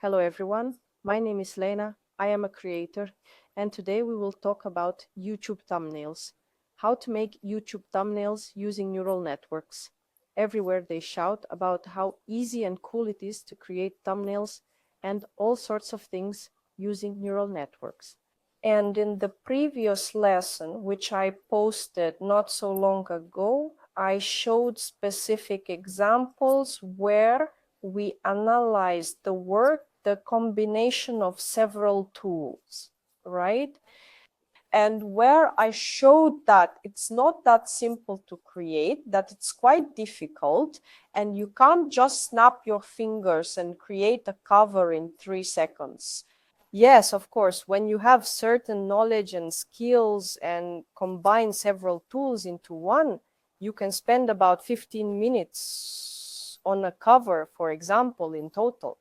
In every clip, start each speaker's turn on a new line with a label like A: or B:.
A: Hello everyone, my name is Lena, I am a creator, and today we will talk about YouTube thumbnails. How to make YouTube thumbnails using neural networks. Everywhere they shout about how easy and cool it is to create thumbnails and all sorts of things using neural networks. And in the previous lesson, which I posted not so long ago, I showed specific examples where we analyzed the work, the combination of several tools, right? And where I showed that it's not that simple to create, that it's quite difficult, and you can't just snap your fingers and create a cover in 3 seconds. Yes, of course, when you have certain knowledge and skills and combine several tools into one, you can spend about 15 minutes on a cover, for example, in total.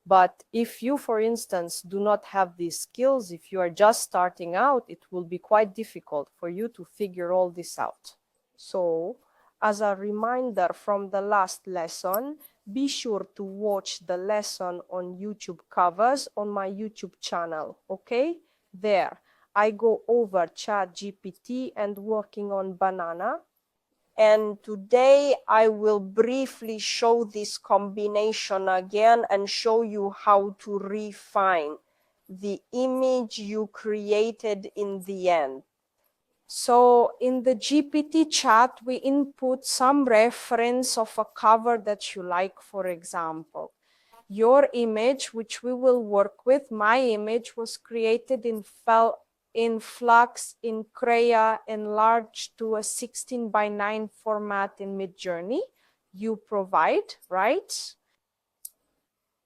A: But if you, for instance, do not have these skills, if you are just starting out, it will be quite difficult for you to figure all this out. So, as a reminder from the last lesson, be sure to watch the lesson on YouTube covers on my YouTube channel, okay? There, I go over ChatGPT and working on Banana. And today I will briefly show this combination again and show you how to refine the image you created in the end. So in the GPT chat, we input some reference of a cover that you like, for example. Your image, which we will work with, my image was created in Flux, in Crea, enlarged to a 16:9 format in MidJourney. You provide, right?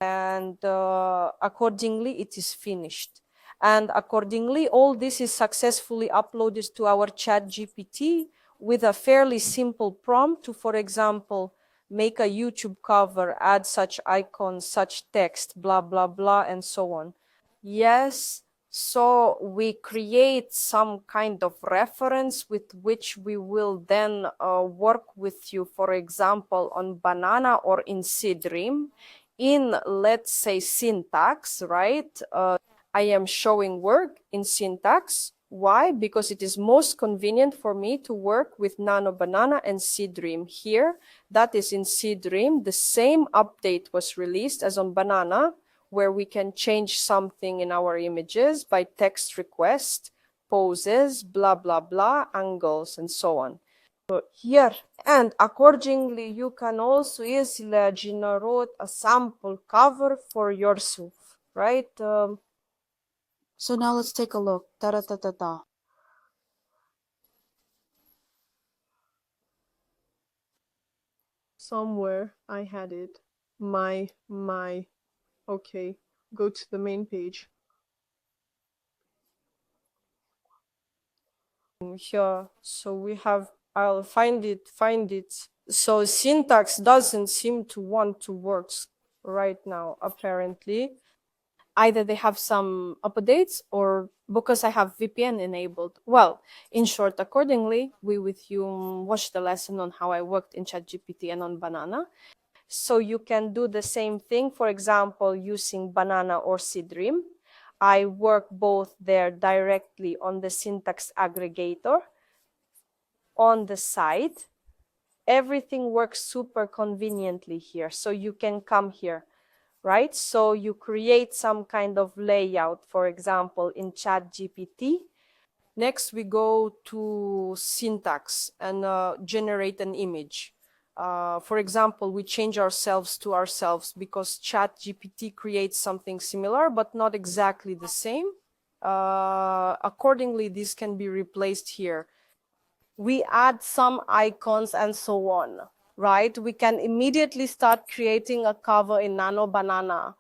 A: And accordingly, it is finished. And accordingly, all this is successfully uploaded to our ChatGPT with a fairly simple prompt to, for example, make a YouTube cover, add such icons, such text, blah, blah, blah, and so on. Yes, so we create some kind of reference with which we will then work with you, for example, on Banana or in Seedream in, let's say, syntax, right? I am showing work in syntax. Why? Because it is most convenient for me to work with Nano Banana and Seedream here. That is in Seedream. The same update was released as on Banana, where we can change something in our images by text request, poses, blah, blah, blah, angles, and so on. So here, and accordingly, you can also easily generate a sample cover for yourself, right? So now let's take a look. Ta-da-ta-ta-ta. Somewhere I had it. Okay, go to the main page. Here, so we have, I'll find it. So syntax doesn't seem to want to work right now, apparently. Either they have some updates or because I have VPN enabled. Well, in short, accordingly, we with you watch the lesson on how I worked in ChatGPT and on Banana. So you can do the same thing, for example, using Banana or Seedream. I work both there directly on the syntax aggregator on the site. Everything works super conveniently here. So you can come here, right? So you create some kind of layout, for example, in ChatGPT. Next, we go to syntax and generate an image. For example, we change ourselves to ourselves because ChatGPT creates something similar, but not exactly the same. Accordingly, this can be replaced here. We add some icons and so on, right? We can immediately start creating a cover in Nano Banana.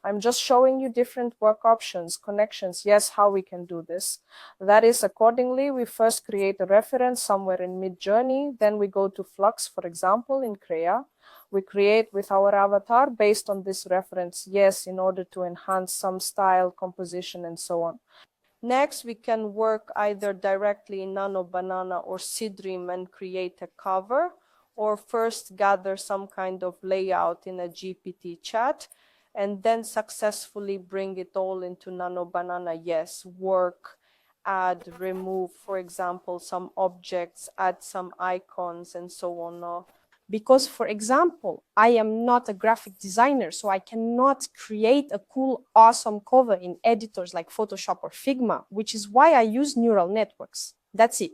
A: I'm just showing you different work options, connections. Yes, how we can do this. That is, accordingly, we first create a reference somewhere in MidJourney. Then we go to Flux, for example, in Crea. We create with our avatar based on this reference, yes, in order to enhance some style, composition, and so on. Next, we can work either directly in Nano Banana or Seedream and create a cover, or first gather some kind of layout in a GPT chat and then successfully bring it all into Nano Banana. Yes, work, add, remove, for example, some objects, add some icons, and so on. Because, for example, I am not a graphic designer, so I cannot create a cool, awesome cover in editors like Photoshop or Figma, which is why I use neural networks. That's it.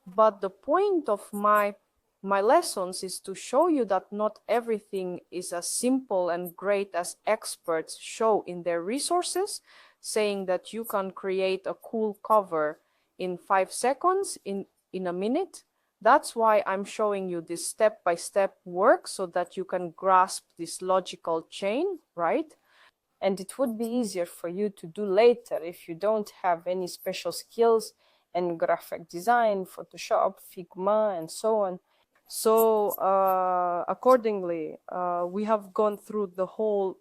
A: But the point of my lessons is to show you that not everything is as simple and great as experts show in their resources, saying that you can create a cool cover in 5 seconds, in a minute. That's why I'm showing you this step-by-step work so that you can grasp this logical chain, right? And it would be easier for you to do later if you don't have any special skills in graphic design, Photoshop, Figma, and so on. So accordingly, we have gone through the whole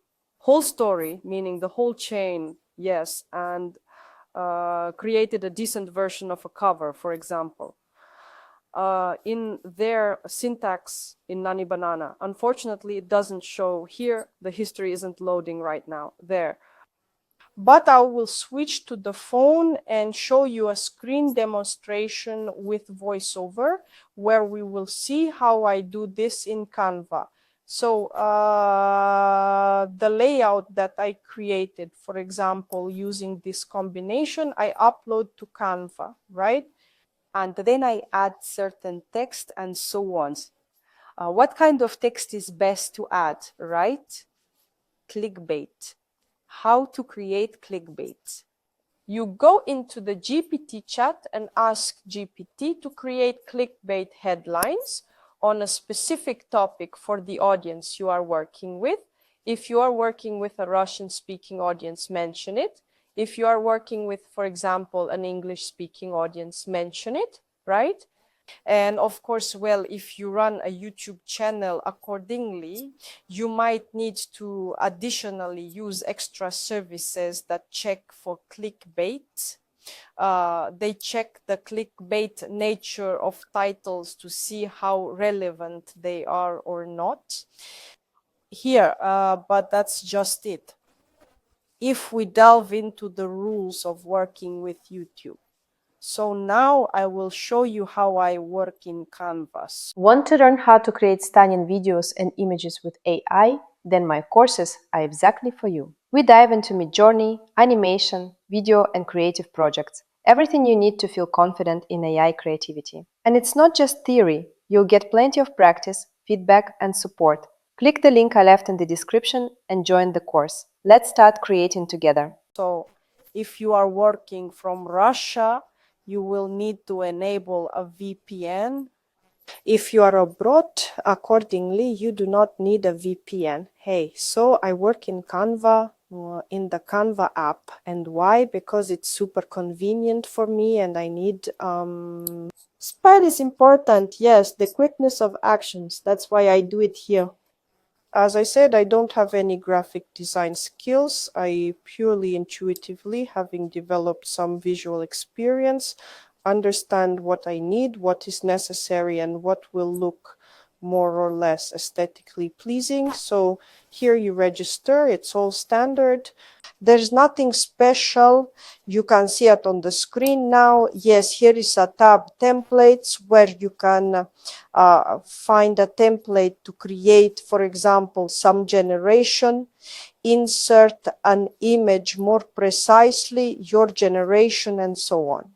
A: story, meaning the whole chain, yes, and created a decent version of a cover, for example. In their syntax in Nani Banana. Unfortunately, it doesn't show here. The history isn't loading right now there. But I will switch to the phone and show you a screen demonstration with voiceover where we will see how I do this in Canva. So the layout that I created, for example, using this combination, I upload to Canva, right? And then I add certain text and so on. What kind of text is best to add, right? Clickbait. How to create clickbait. You go into the GPT chat and ask GPT to create clickbait headlines on a specific topic for the audience you are working with. If you are working with a Russian-speaking audience, mention it. If you are working with, for example, an English-speaking audience, mention it, right? And of course, well, if you run a YouTube channel accordingly, you might need to additionally use extra services that check for clickbait. They check the clickbait nature of titles to see how relevant they are or not. Here, but that's just it. If we delve into the rules of working with YouTube. So now I will show you how I work in Canvas. Want to learn how to create stunning videos and images with AI? Then my courses are exactly for you. We dive into MidJourney, animation, video and creative projects. Everything you need to feel confident in AI creativity. And it's not just theory. You'll get plenty of practice, feedback and support. Click the link I left in the description and join the course. Let's start creating together. So, if you are working from Russia, you will need to enable a VPN. If you are abroad, accordingly, you do not need a VPN. Hey, so I work in Canva, in the Canva app. And why? Because it's super convenient for me and I need... Speed is important, yes, the quickness of actions. That's why I do it here. As I said, I don't have any graphic design skills. I purely intuitively, having developed some visual experience, understand what I need, what is necessary, and what will look more or less aesthetically pleasing. So here you register, it's all standard. There's nothing special. You can see it on the screen now. Yes, here is a tab templates where you can find a template to create, for example, some generation, insert an image more precisely, your generation, and so on.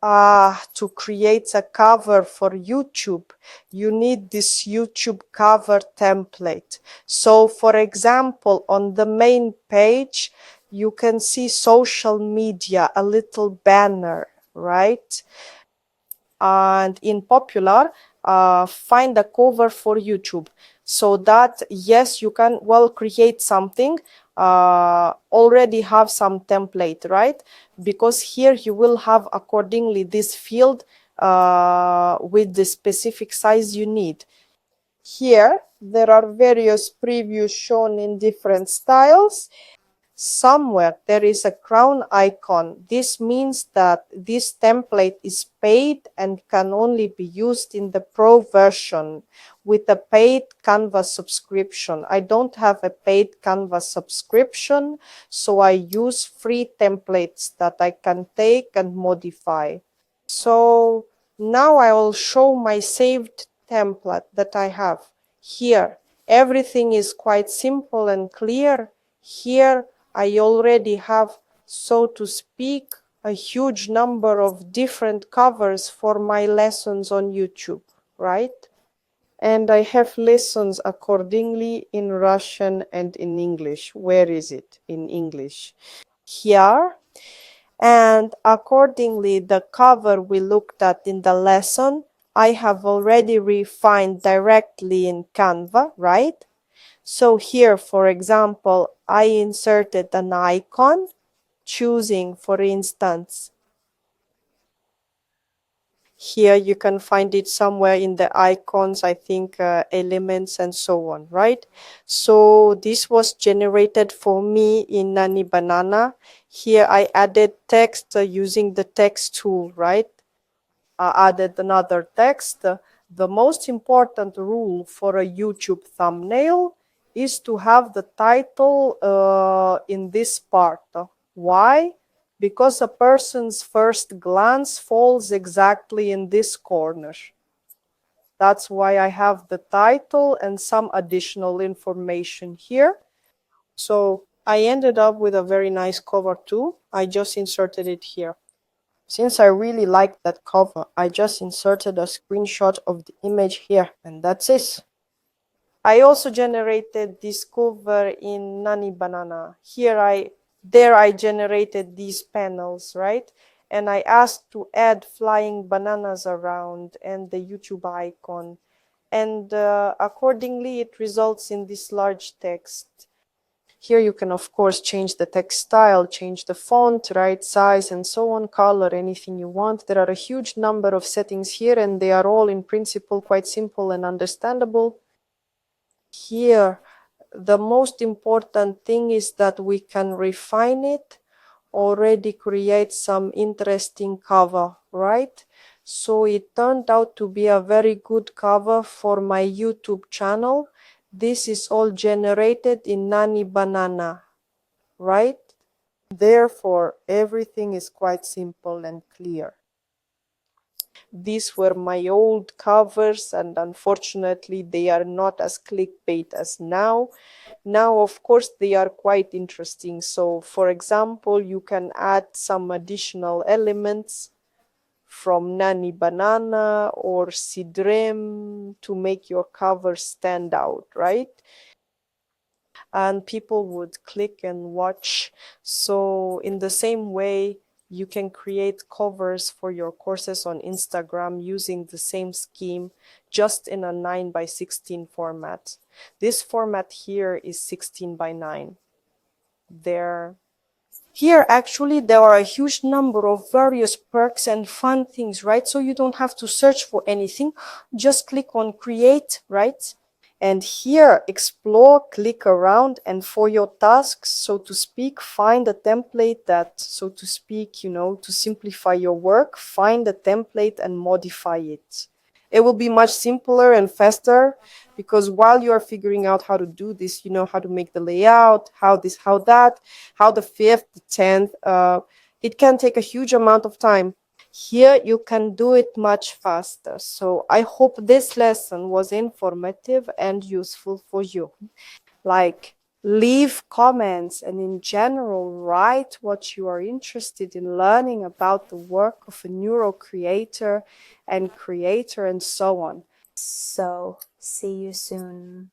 A: To create a cover for YouTube, you need this YouTube cover template. So, for example, on the main page, you can see social media, a little banner, right? And in popular, find a cover for YouTube. So that, yes, you can, well, create something, already have some template, right? Because here you will have accordingly this field with the specific size you need. Here, there are various previews shown in different styles. somewhere there is a crown icon. This means that this template is paid and can only be used in the pro version with a paid Canva subscription. I don't have a paid Canva subscription, so I use free templates that I can take and modify. So now I will show my saved template that I have here. Everything is quite simple and clear. Here I already have, so to speak, a huge number of different covers for my lessons on YouTube, right? And I have lessons accordingly in Russian and in English. Where is it? In English. Here. And accordingly, the cover we looked at in the lesson, I have already refined directly in Canva, right? So here, for example, I inserted an icon, choosing, for instance, here you can find it somewhere in the icons, I think elements and so on, right? So this was generated for me in Nani Banana. Here I added text using the text tool, right? I added another text. The most important rule for a YouTube thumbnail is to have the title in this part. Why? Because a person's first glance falls exactly in this corner. That's why I have the title and some additional information here. So I ended up with a very nice cover too. I just inserted it here. Since I really liked that cover, I just inserted a screenshot of the image here, and that's it. I also generated this cover in Nani Banana. There I generated these panels, right? And I asked to add flying bananas around and the YouTube icon. And accordingly, it results in this large text. Here you can, of course, change the text style, change the font, right, size, and so on, color, anything you want. There are a huge number of settings here, and they are all in principle quite simple and understandable. Here, the most important thing is that we can refine it, already create some interesting cover, right? So it turned out to be a very good cover for my YouTube channel. This is all generated in Nani Banana, right? Therefore, everything is quite simple and clear. These were my old covers, and unfortunately, they are not as clickbait as now. Now, of course, they are quite interesting. So, for example, you can add some additional elements from Nani Banana or Sidrem to make your cover stand out, right? And people would click and watch. So in the same way, you can create covers for your courses on Instagram using the same scheme, just in a 9:16 format. This format here is 16:9. Here, actually, there are a huge number of various perks and fun things, right? So you don't have to search for anything. Just click on create, right? And here, explore, click around, and for your tasks, so to speak, find a template that, so to speak, to simplify your work, find a template and modify it. It will be much simpler and faster, because while you are figuring out how to do this, you know how to make the layout, how this, how that, how the 5th, the 10th, it can take a huge amount of time. Here you can do it much faster. So I hope this lesson was informative and useful for you. Like, leave comments and in general write what you are interested in learning about the work of a neuro creator and so on.
B: So, see you soon.